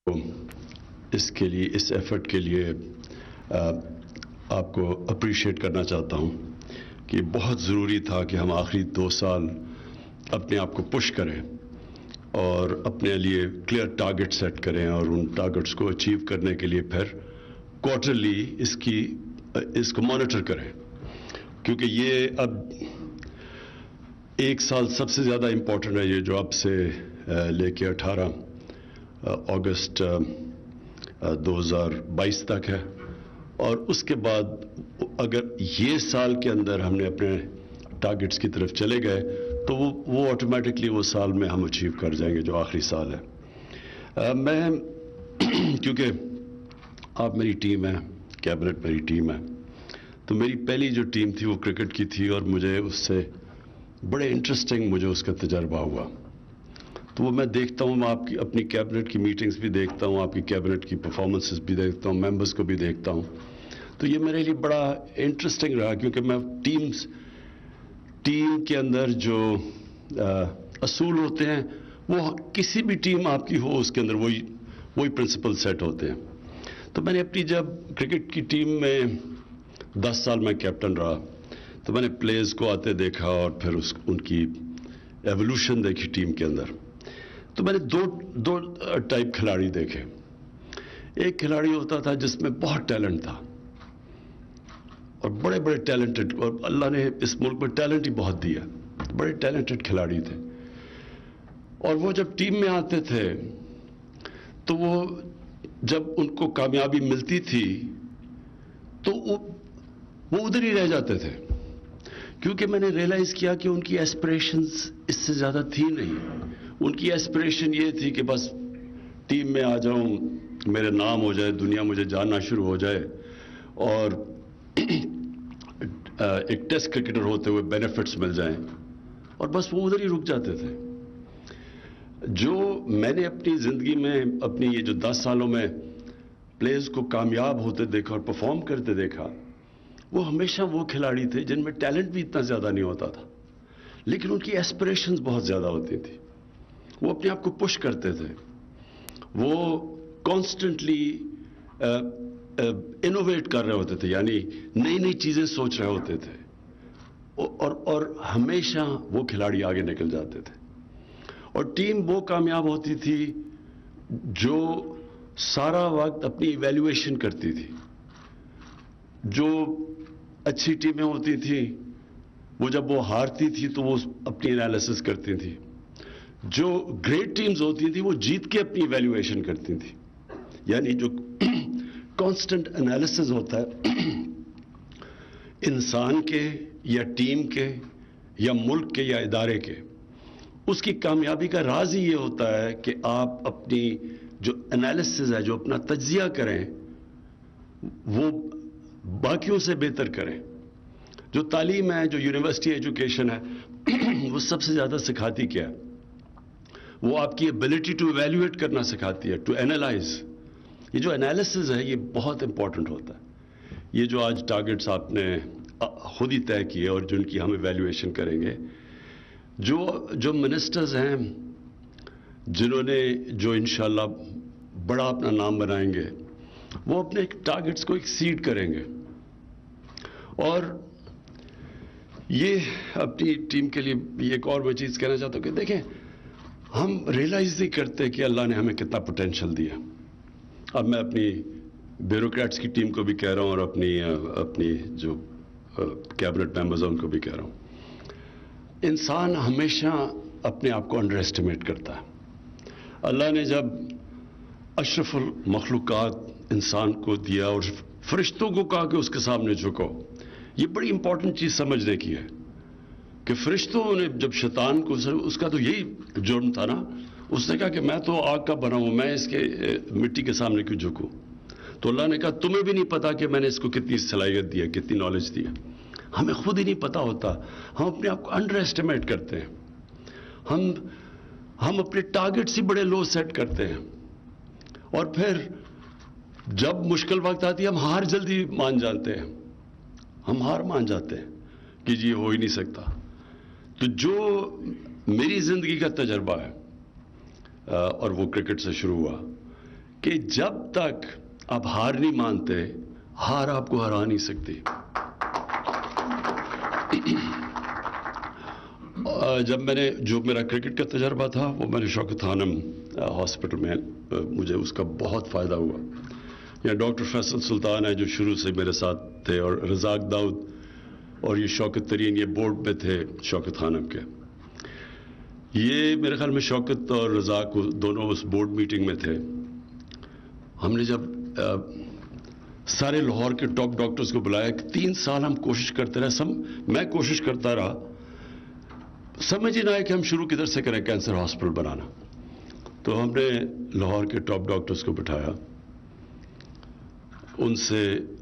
اس کے لیے اس ایفرٹ کے لیے آپ کو اپریشیٹ کرنا چاہتا ہوں کہ بہت ضروری تھا کہ ہم آخری 2 سال اپنے آپ کو پش کریں اور اپنے لیے کلیئر ٹارگٹ سیٹ کریں اور ان ٹارگٹس کو اچیو کرنے کے لیے پھر کوارٹرلی اس کو مانیٹر کریں، کیونکہ یہ اب 1 سال سب سے زیادہ امپورٹنٹ ہے، یہ جو اب سے لے کے 18 اگست 2022 تک ہے، اور اس کے بعد اگر یہ سال کے اندر ہم نے اپنے ٹارگٹس کی طرف چلے گئے تو وہ آٹومیٹکلی وہ سال میں ہم اچیو کر جائیں گے جو آخری سال ہے۔ میں کیونکہ آپ میری ٹیم ہے، کیبنٹ میری ٹیم ہے، تو میری پہلی جو ٹیم تھی وہ کرکٹ کی تھی، اور مجھے اس سے بڑے انٹرسٹنگ مجھے اس کا تجربہ ہوا۔ تو وہ میں دیکھتا ہوں، میں آپ کی اپنی کیبنٹ کی میٹنگز بھی دیکھتا ہوں، آپ کی کیبنٹ کی پرفارمنسز بھی دیکھتا ہوں، ممبرز کو بھی دیکھتا ہوں، تو یہ میرے لیے بڑا انٹرسٹنگ رہا، کیونکہ میں ٹیم کے اندر جو اصول ہوتے ہیں وہ کسی بھی ٹیم آپ کی ہو اس کے اندر وہی پرنسپل سیٹ ہوتے ہیں۔ تو میں نے اپنی جب کرکٹ کی ٹیم میں 10 سال میں کیپٹن رہا تو میں نے پلیئرز کو آتے دیکھا اور پھر ان کی ایولیوشن دیکھی ٹیم کے اندر۔ تو میں نے دو ٹائپ کھلاڑی دیکھے۔ ایک کھلاڑی ہوتا تھا جس میں بہت ٹیلنٹ تھا اور بڑے ٹیلنٹڈ، اور اللہ نے اس ملک میں ٹیلنٹ ہی بہت دیا، بڑے ٹیلنٹڈ کھلاڑی تھے، اور وہ جب ٹیم میں آتے تھے تو وہ جب ان کو کامیابی ملتی تھی تو وہ ادھر ہی رہ جاتے تھے، کیونکہ میں نے ریئلائز کیا کہ ان کی ایسپریشنز اس سے زیادہ تھی نہیں۔ ان کی ایسپریشن یہ تھی کہ بس ٹیم میں آ جاؤں، میرے نام ہو جائے، دنیا مجھے جاننا شروع ہو جائے، اور ایک ٹیسٹ کرکٹر ہوتے ہوئے بینیفٹس مل جائیں، اور بس وہ ادھر ہی رک جاتے تھے۔ جو میں نے اپنی زندگی میں اپنی یہ جو 10 سالوں میں پلیئرز کو کامیاب ہوتے دیکھا اور پرفارم کرتے دیکھا، وہ ہمیشہ وہ کھلاڑی تھے جن میں ٹیلنٹ بھی اتنا زیادہ نہیں ہوتا تھا، لیکن ان کی ایسپریشنز بہت زیادہ ہوتی تھی، وہ اپنے آپ کو پش کرتے تھے، وہ کانسٹنٹلی انوویٹ کر رہے ہوتے تھے، یعنی نئی چیزیں سوچ رہے ہوتے تھے، اور ہمیشہ وہ کھلاڑی آگے نکل جاتے تھے، اور ٹیم وہ کامیاب ہوتی تھی جو سارا وقت اپنی ایویلیویشن کرتی تھی۔ جو اچھی ٹیمیں ہوتی تھیں وہ جب وہ ہارتی تھی تو وہ اپنی انالیسس کرتی تھی، جو گریٹ ٹیمز ہوتی تھیں وہ جیت کے اپنی ایویلیویشن کرتی تھیں، یعنی جو کانسٹنٹ انالیسس ہوتا ہے انسان کے یا ٹیم کے یا ملک کے یا ادارے کے، اس کی کامیابی کا راز ہی یہ ہوتا ہے کہ آپ اپنی جو انالیسس ہے، جو اپنا تجزیہ کریں، وہ باقیوں سے بہتر کریں۔ جو تعلیم ہے، جو یونیورسٹی ایجوکیشن ہے، وہ سب سے زیادہ سکھاتی کیا ہے؟ وہ آپ کی ایبلٹی ٹو ایویلیویٹ کرنا سکھاتی ہے، ٹو اینالائز۔ یہ جو انالیسس ہے یہ بہت امپورٹنٹ ہوتا ہے۔ یہ جو آج ٹارگٹس آپ نے خود ہی طے کیے اور جن کی ہم ایویلیویشن کریں گے، جو منسٹرز ہیں جنہوں نے جو انشاءاللہ بڑا اپنا نام بنائیں گے، وہ اپنے ٹارگٹس کو ایکسیڈ کریں گے، اور یہ اپنی ٹیم کے لیے ایک اور میں چیز کہنا چاہتا ہوں کہ دیکھیں، ہم ریئلائز نہیں کرتے کہ اللہ نے ہمیں کتنا پوٹینشل دیا۔ اب میں اپنی بیوروکریٹس کی ٹیم کو بھی کہہ رہا ہوں اور اپنی جو کیبنٹ ممبرز ہیں ان کو بھی کہہ رہا ہوں، انسان ہمیشہ اپنے آپ کو انڈر ایسٹیمیٹ کرتا ہے۔ اللہ نے جب اشرف المخلوقات انسان کو دیا اور فرشتوں کو کہا کہ اس کے سامنے جھکو، یہ بڑی امپورٹنٹ چیز سمجھنے کی ہے کہ فرشتوں نے جب شیطان کو، اس کا تو یہی جرم تھا نا، اس نے کہا کہ میں تو آگ کا بنا ہوں، میں اس کے مٹی کے سامنے کیوں جھکوں؟ تو اللہ نے کہا تمہیں بھی نہیں پتا کہ میں نے اس کو کتنی صلاحیت دی ہے، کتنی نالج دی ہے۔ ہمیں خود ہی نہیں پتا ہوتا، ہم اپنے آپ کو انڈر ایسٹیمیٹ کرتے ہیں، ہم اپنے ٹارگٹس ہی بڑے لو سیٹ کرتے ہیں، اور پھر جب مشکل وقت آتی ہے ہم ہار جلدی مان جاتے ہیں، ہم ہار مان جاتے ہیں کہ جی یہ ہو ہی نہیں سکتا۔ تو جو میری زندگی کا تجربہ ہے، اور وہ کرکٹ سے شروع ہوا کہ جب تک آپ ہار نہیں مانتے، ہار آپ کو ہرا نہیں سکتی. جب میں نے جو میرا کرکٹ کا تجربہ تھا وہ میں نے شوکت خانم ہاسپٹل میں مجھے اس کا بہت فائدہ ہوا. یا ڈاکٹر فیصل سلطان ہے جو شروع سے میرے ساتھ تھے، اور رزاق داؤد اور یہ شوکت ترین، یہ بورڈ پہ تھے شوکت خانم کے. یہ میرے خیال میں شوکت اور رزاق دونوں اس بورڈ میٹنگ میں تھے. ہم نے جب سارے لاہور کے ٹاپ ڈاکٹرز کو بلایا کہ 3 سال ہم کوشش کرتے رہے، میں کوشش کرتا رہا، سمجھ ہی نہ آئے کہ ہم شروع کدھر سے کریں کینسر ہاسپٹل بنانا. تو ہم نے لاہور کے ٹاپ ڈاکٹرز کو بٹھایا، ان سے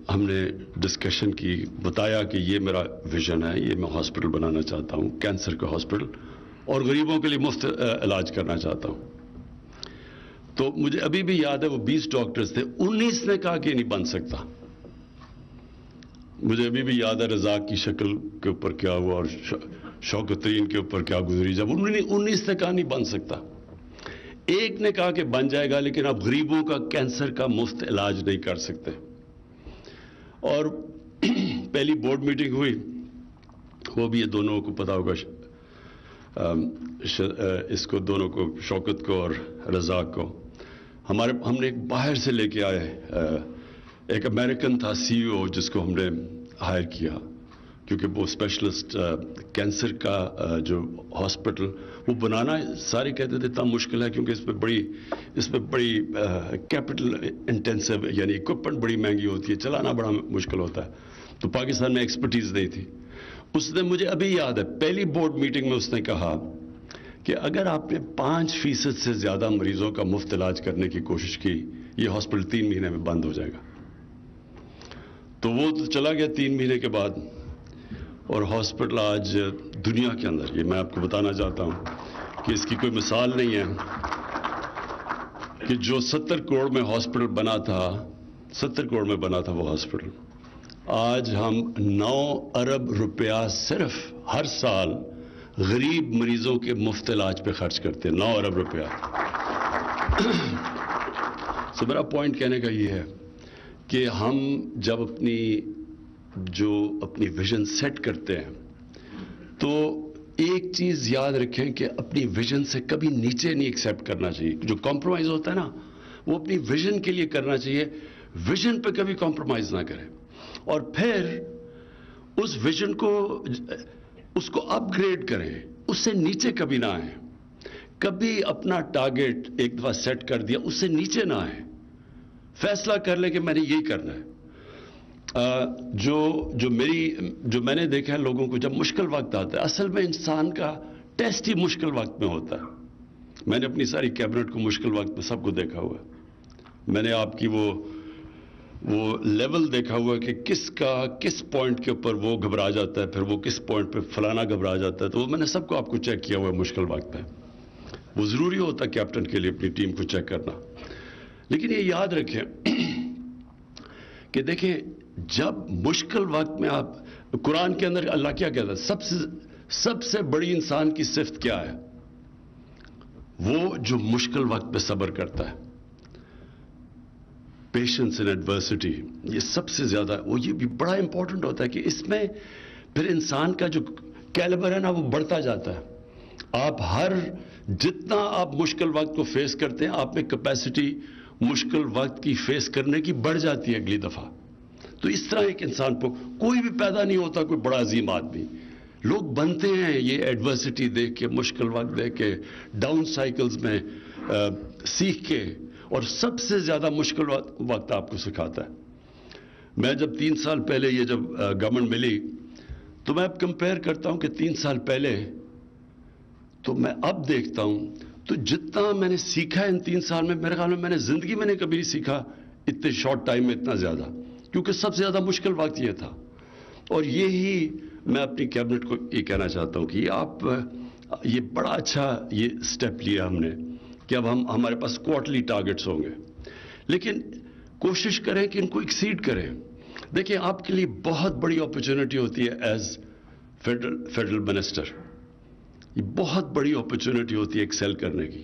ہم نے ڈسکشن کی، بتایا کہ یہ میرا ویژن ہے، یہ میں ہاسپٹل بنانا چاہتا ہوں، کینسر کا ہاسپٹل، اور غریبوں کے لیے مفت علاج کرنا چاہتا ہوں. تو مجھے ابھی بھی یاد ہے وہ 20 ڈاکٹرز تھے، 19 نے کہا کہ نہیں بن سکتا. مجھے ابھی بھی یاد ہے رزاق کی شکل کے اوپر کیا ہوا اور شوکت ترین کے اوپر کیا گزری جب 19 نے کہا نہیں بن سکتا. ایک نے کہا کہ بن جائے گا لیکن آپ غریبوں کا کینسر کا مفت علاج نہیں کر سکتے. اور پہلی بورڈ میٹنگ ہوئی، وہ بھی یہ دونوں کو پتا ہوگا، اس کو دونوں کو، شوکت کو اور رزاق کو، ہم نے ایک باہر سے لے کے آئے، ایک امریکن تھا CEO جس کو ہم نے ہائر کیا، کیونکہ وہ اسپیشلسٹ کینسر کا جو ہاسپٹل وہ بنانا سارے کہتے تھے اتنا مشکل ہے، کیونکہ اس میں بڑی کیپٹل انٹینسو، یعنی اکوپمنٹ بڑی مہنگی ہوتی ہے، چلانا بڑا مشکل ہوتا ہے. تو پاکستان میں ایکسپرٹیز نہیں تھی. اس نے، مجھے ابھی یاد ہے، پہلی بورڈ میٹنگ میں اس نے کہا کہ اگر آپ نے 5% سے زیادہ مریضوں کا مفت علاج کرنے کی کوشش کی، یہ ہاسپٹل 3 مہینے میں بند ہو جائے گا. تو وہ تو چلا گیا 3 مہینے کے بعد، اور ہاسپٹل آج دنیا کے اندر، یہ میں آپ کو بتانا چاہتا ہوں کہ اس کی کوئی مثال نہیں ہے، کہ جو 70 کروڑ میں ہاسپٹل بنا تھا، 70 کروڑ میں بنا تھا وہ ہاسپٹل، آج ہم 9 ارب روپیہ صرف ہر سال غریب مریضوں کے مفت علاج پہ خرچ کرتے ہیں. 9 ارب روپیہ. سو میرا پوائنٹ کہنے کا یہ ہے کہ ہم جب اپنی ویژن سیٹ کرتے ہیں تو ایک چیز یاد رکھیں کہ اپنی ویژن سے کبھی نیچے نہیں ایکسیپٹ کرنا چاہیے. جو کمپرومائز ہوتا ہے نا، وہ اپنی ویژن کے لیے کرنا چاہیے، ویژن پہ کبھی کمپرومائز نہ کریں. اور پھر اس ویژن کو، اس کو اپ گریڈ کریں، اس سے نیچے کبھی نہ آئیں. کبھی اپنا ٹارگیٹ ایک دفعہ سیٹ کر دیا، اس سے نیچے نہ آئیں. فیصلہ کر لیں کہ میں نے یہی کرنا ہے. جو میں نے دیکھا ہے لوگوں کو، جب مشکل وقت آتا ہے، اصل میں انسان کا ٹیسٹ ہی مشکل وقت میں ہوتا ہے. میں نے اپنی ساری کیبنٹ کو مشکل وقت میں سب کو دیکھا ہوا ہے. میں نے آپ کی وہ لیول دیکھا ہوا ہے کہ کس پوائنٹ کے اوپر وہ گھبرا جاتا ہے، پھر وہ کس پوائنٹ پہ فلانا گھبرا جاتا ہے. تو میں نے سب کو آپ کو چیک کیا ہوا ہے مشکل وقت پہ. وہ ضروری ہوتا ہے کیپٹن کے لیے اپنی ٹیم کو چیک کرنا. لیکن یہ یاد رکھیں کہ دیکھیں، جب مشکل وقت میں آپ، قرآن کے اندر اللہ کیا کہتا ہے، سب سے بڑی انسان کی صفت کیا ہے؟ وہ جو مشکل وقت پہ صبر کرتا ہے. پیشنس ان ایڈورسٹی، یہ سب سے زیادہ، وہ یہ بھی بڑا امپورٹنٹ ہوتا ہے کہ اس میں پھر انسان کا جو کیلیبر ہے نا وہ بڑھتا جاتا ہے. آپ جتنا آپ مشکل وقت کو فیس کرتے ہیں، آپ میں کیپیسٹی مشکل وقت کی فیس کرنے کی بڑھ جاتی ہے اگلی دفعہ. تو اس طرح ایک انسان کو کوئی بھی پیدا نہیں ہوتا کوئی بڑا عظیم آدمی. لوگ بنتے ہیں یہ ایڈورسٹی دیکھ کے، مشکل وقت دیکھ کے، ڈاؤن سائیکلز میں سیکھ کے. اور سب سے زیادہ مشکل وقت آپ کو سکھاتا ہے. میں جب 3 سال پہلے یہ جب گورنمنٹ ملی، تو میں اب کمپیئر کرتا ہوں کہ 3 سال پہلے تو میں اب دیکھتا ہوں تو جتنا میں نے سیکھا ان 3 سال میں، میرے خیال میں نے زندگی میں نے کبھی نہیں سیکھا اتنے شارٹ ٹائم میں اتنا زیادہ، کیونکہ سب سے زیادہ مشکل وقت یہ تھا. اور یہی میں اپنی کیبنٹ کو یہ کہنا چاہتا ہوں کہ یہ بڑا اچھا یہ سٹیپ لیا ہم نے کہ اب ہمارے پاس کوارٹرلی ٹارگٹس ہوں گے، لیکن کوشش کریں کہ ان کو ایکسیڈ کریں. دیکھیں، آپ کے لیے بہت بڑی اپرچونٹی ہوتی ہے ایز فیڈرل منسٹر. یہ بہت بڑی اپرچونٹی ہوتی ہے ایکسیل کرنے کی.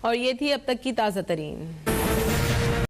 اور یہ تھی اب تک کی تازہ ترین